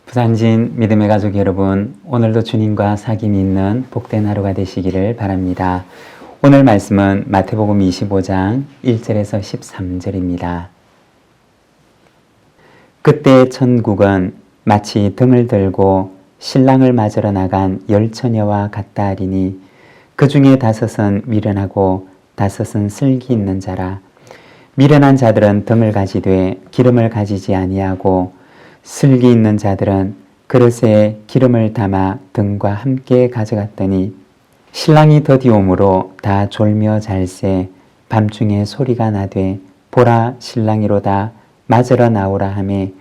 부산진 믿음의 가족 여러분, 오늘도 주님과 사귐이 있는 복된 하루가 되시기를 바랍니다. 오늘 말씀은 마태복음 25장 1절에서 13절입니다. 그때 천국은 마치 등을 들고 신랑을 맞으러 나간 10처녀와 같다 하리니 그 중에 5은 미련하고 5은 슬기 있는 자라. 미련한 자들은 등을 가지되 기름을 가지지 아니하고 슬기 있는 자들은 그릇에 기름을 담아 등과 함께 가져갔더니 신랑이 더디옴으로 다 졸며 잘새 밤중에 소리가 나되 보라 신랑이로다 맞으러 나오라 하매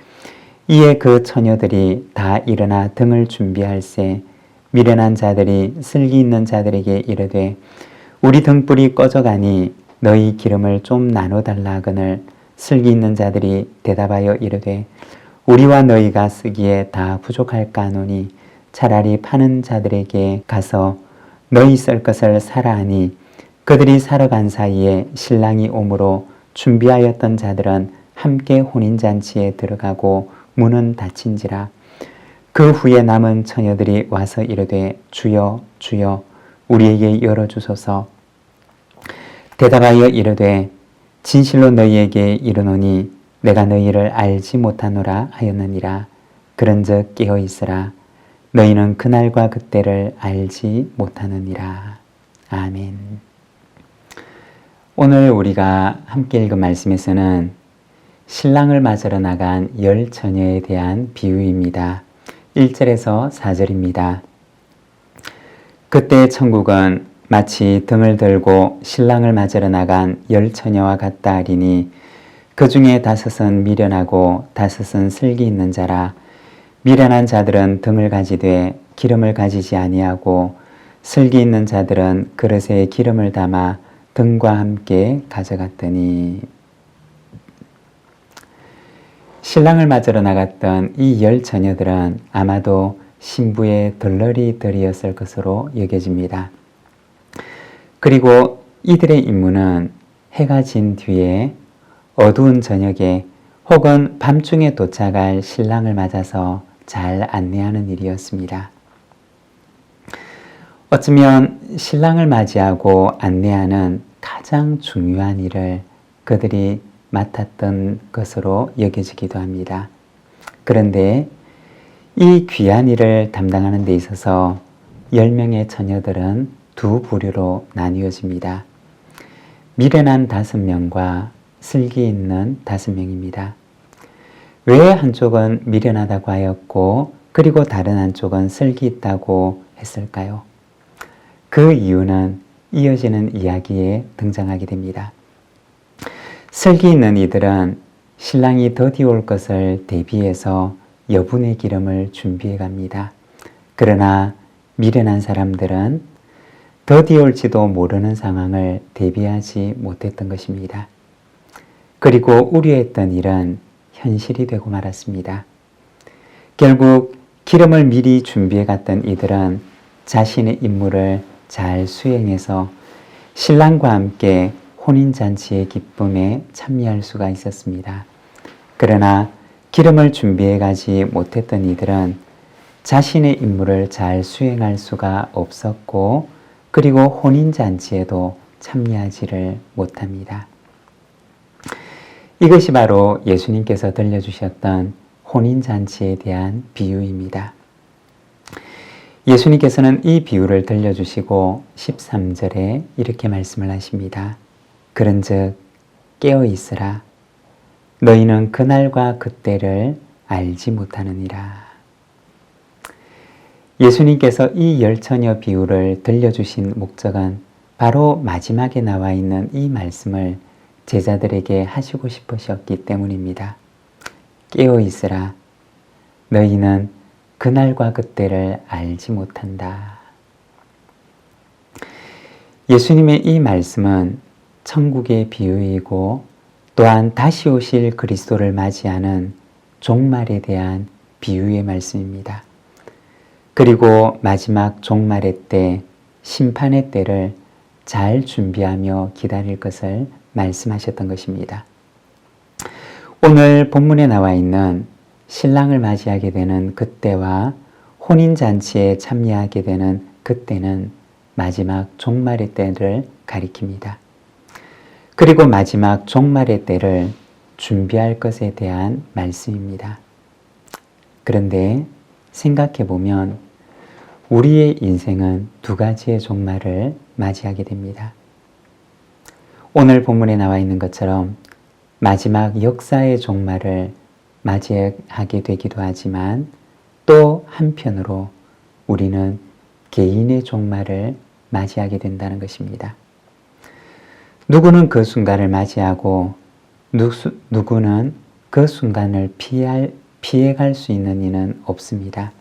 이에 그 처녀들이 다 일어나 등을 준비할세 미련한 자들이 슬기 있는 자들에게 이르되 우리 등불이 꺼져가니 너희 기름을 좀 나눠달라 하거늘 슬기 있는 자들이 대답하여 이르되 우리와 너희가 쓰기에 다 부족할까 하노니 차라리 파는 자들에게 가서 너희 쓸 것을 사라 하니 그들이 사러 간 사이에 신랑이 오므로 준비하였던 자들은 함께 혼인잔치에 들어가고 문은 닫힌지라. 그 후에 남은 처녀들이 와서 이르되 주여 주여 우리에게 열어주소서. 대답하여 이르되 진실로 너희에게 이르노니 내가 너희를 알지 못하노라 하였느니라. 그런즉 깨어있으라. 너희는 그날과 그때를 알지 못하느니라. 아멘. 오늘 우리가 함께 읽은 말씀에서는 신랑을 맞으러 나간 10처녀에 대한 비유입니다. 1절에서 4절입니다. 그때 천국은 마치 등을 들고 신랑을 맞으러 나간 10처녀와 같다 하리니 그 중에 5은 미련하고 5은 슬기 있는 자라. 미련한 자들은 등을 가지되 기름을 가지지 아니하고 슬기 있는 자들은 그릇에 기름을 담아 등과 함께 가져갔더니. 신랑을 맞으러 나갔던 이 10처녀들은 아마도 신부의 덜러리들이었을 것으로 여겨집니다. 그리고 이들의 임무는 해가 진 뒤에 어두운 저녁에 혹은 밤중에 도착할 신랑을 맞아서 잘 안내하는 일이었습니다. 어쩌면 신랑을 맞이하고 안내하는 가장 중요한 일을 그들이 맡았던 것으로 여겨지기도 합니다. 그런데 이 귀한 일을 담당하는 데 있어서 10명의 처녀들은 두 부류로 나뉘어집니다. 미련한 5명과 슬기 있는 5명입니다. 왜 한쪽은 미련하다고 하였고 그리고 다른 한쪽은 슬기 있다고 했을까요? 그 이유는 이어지는 이야기에 등장하게 됩니다. 슬기 있는 이들은 신랑이 더디 올 것을 대비해서 여분의 기름을 준비해 갑니다. 그러나 미련한 사람들은 더디 올지도 모르는 상황을 대비하지 못했던 것입니다. 그리고 우려했던 일은 현실이 되고 말았습니다. 결국 기름을 미리 준비해 갔던 이들은 자신의 임무를 잘 수행해서 신랑과 함께 혼인잔치의 기쁨에 참여할 수가 있었습니다. 그러나 기름을 준비해 가지 못했던 이들은 자신의 임무를 잘 수행할 수가 없었고 그리고 혼인잔치에도 참여하지를 못합니다. 이것이 바로 예수님께서 들려주셨던 혼인잔치에 대한 비유입니다. 예수님께서는 이 비유를 들려주시고 13절에 이렇게 말씀을 하십니다. 그런즉 깨어 있으라. 너희는 그날과 그때를 알지 못하느니라. 예수님께서 이 10처녀 비유를 들려주신 목적은 바로 마지막에 나와 있는 이 말씀을 제자들에게 하시고 싶으셨기 때문입니다. 깨어 있으라. 너희는 그날과 그때를 알지 못한다. 예수님의 이 말씀은 천국의 비유이고 또한 다시 오실 그리스도를 맞이하는 종말에 대한 비유의 말씀입니다. 그리고 마지막 종말의 때, 심판의 때를 잘 준비하며 기다릴 것을 말씀하셨던 것입니다. 오늘 본문에 나와 있는 신랑을 맞이하게 되는 그때와 혼인잔치에 참여하게 되는 그때는 마지막 종말의 때를 가리킵니다. 그리고 마지막 종말의 때를 준비할 것에 대한 말씀입니다. 그런데 생각해 보면 우리의 인생은 두 가지의 종말을 맞이하게 됩니다. 오늘 본문에 나와 있는 것처럼 마지막 역사의 종말을 맞이하게 되기도 하지만 또 한편으로 우리는 개인의 종말을 맞이하게 된다는 것입니다. 누구는 그 순간을 맞이하고 누구는 그 순간을 피해갈 수 있는 이는 없습니다.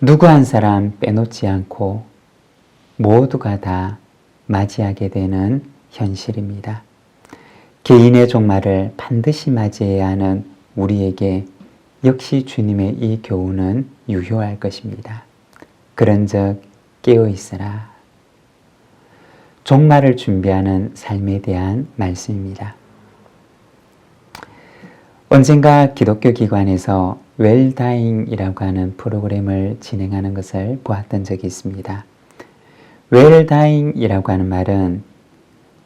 누구 한 사람 빼놓지 않고 모두가 다 맞이하게 되는 현실입니다. 개인의 종말을 반드시 맞이해야 하는 우리에게 역시 주님의 이 교훈은 유효할 것입니다. 그런즉 깨어 있으라. 종말을 준비하는 삶에 대한 말씀입니다. 언젠가 기독교 기관에서 웰다잉이라고 하는 프로그램을 진행하는 것을 보았던 적이 있습니다. 웰다잉이라고 하는 말은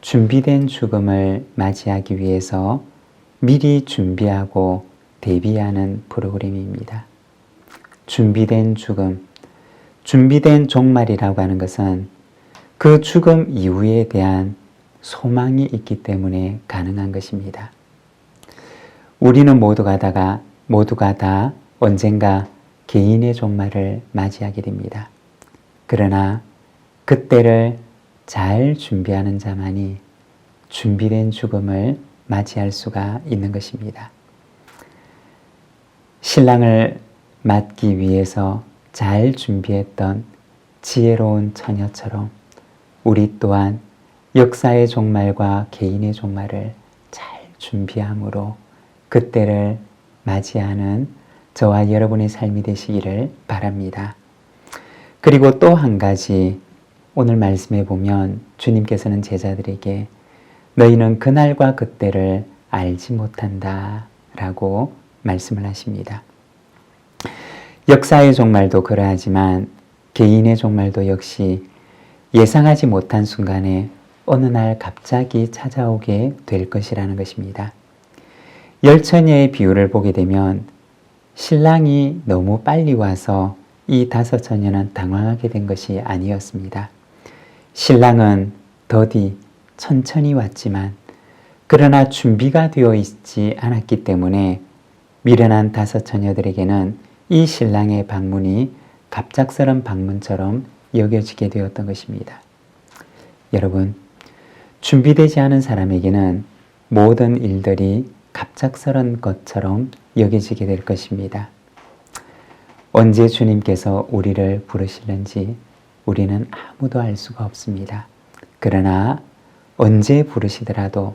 준비된 죽음을 맞이하기 위해서 미리 준비하고 대비하는 프로그램입니다. 준비된 죽음, 준비된 종말이라고 하는 것은 그 죽음 이후에 대한 소망이 있기 때문에 가능한 것입니다. 우리는 모두가 다 언젠가 개인의 종말을 맞이하게 됩니다. 그러나 그때를 잘 준비하는 자만이 준비된 죽음을 맞이할 수가 있는 것입니다. 신랑을 맞기 위해서 잘 준비했던 지혜로운 처녀처럼 우리 또한 역사의 종말과 개인의 종말을 잘 준비함으로 그때를 맞이하는 저와 여러분의 삶이 되시기를 바랍니다. 그리고 또 한 가지 오늘 말씀에 보면 주님께서는 제자들에게 너희는 그날과 그때를 알지 못한다 라고 말씀을 하십니다. 역사의 종말도 그러하지만 개인의 종말도 역시 예상하지 못한 순간에 어느 날 갑자기 찾아오게 될 것이라는 것입니다. 열처녀의 비유를 보게 되면 신랑이 너무 빨리 와서 이 다섯 처녀는 당황하게 된 것이 아니었습니다. 신랑은 더디 천천히 왔지만 그러나 준비가 되어 있지 않았기 때문에 미련한 다섯 처녀들에게는 이 신랑의 방문이 갑작스런 방문처럼 여겨지게 되었던 것입니다. 여러분, 준비되지 않은 사람에게는 모든 일들이 갑작스런 것처럼 여겨지게 될 것입니다. 언제 주님께서 우리를 부르시는지 우리는 아무도 알 수가 없습니다. 그러나 언제 부르시더라도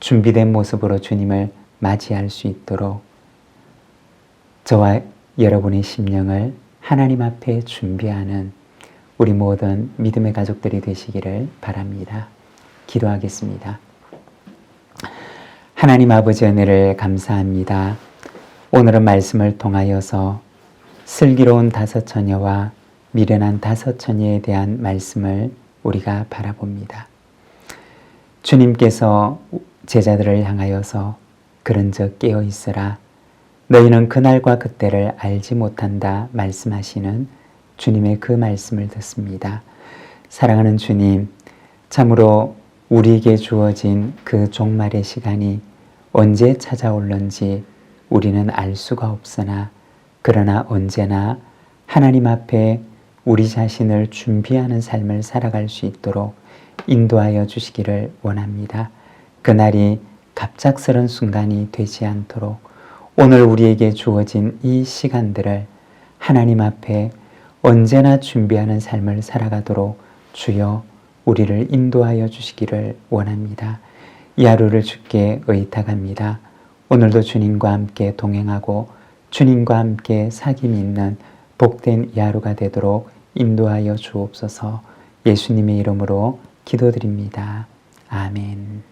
준비된 모습으로 주님을 맞이할 수 있도록 저와 여러분의 심령을 하나님 앞에 준비하는 우리 모든 믿음의 가족들이 되시기를 바랍니다. 기도하겠습니다. 하나님 아버지 은혜를 감사합니다. 오늘은 말씀을 통하여서 슬기로운 다섯 처녀와 미련한 다섯 처녀에 대한 말씀을 우리가 바라봅니다. 주님께서 제자들을 향하여서 그런즉 깨어 있으라 너희는 그날과 그때를 알지 못한다 말씀하시는 주님의 그 말씀을 듣습니다. 사랑하는 주님, 참으로 우리에게 주어진 그 종말의 시간이 언제 찾아올는지 우리는 알 수가 없으나 그러나 언제나 하나님 앞에 우리 자신을 준비하는 삶을 살아갈 수 있도록 인도하여 주시기를 원합니다. 그날이 갑작스런 순간이 되지 않도록 오늘 우리에게 주어진 이 시간들을 하나님 앞에 언제나 준비하는 삶을 살아가도록 주여 우리를 인도하여 주시기를 원합니다. 이 하루를 주께 의탁합니다. 오늘도 주님과 함께 동행하고 주님과 함께 사귐 있는 복된 이 하루가 되도록 인도하여 주옵소서. 예수님의 이름으로 기도드립니다. 아멘.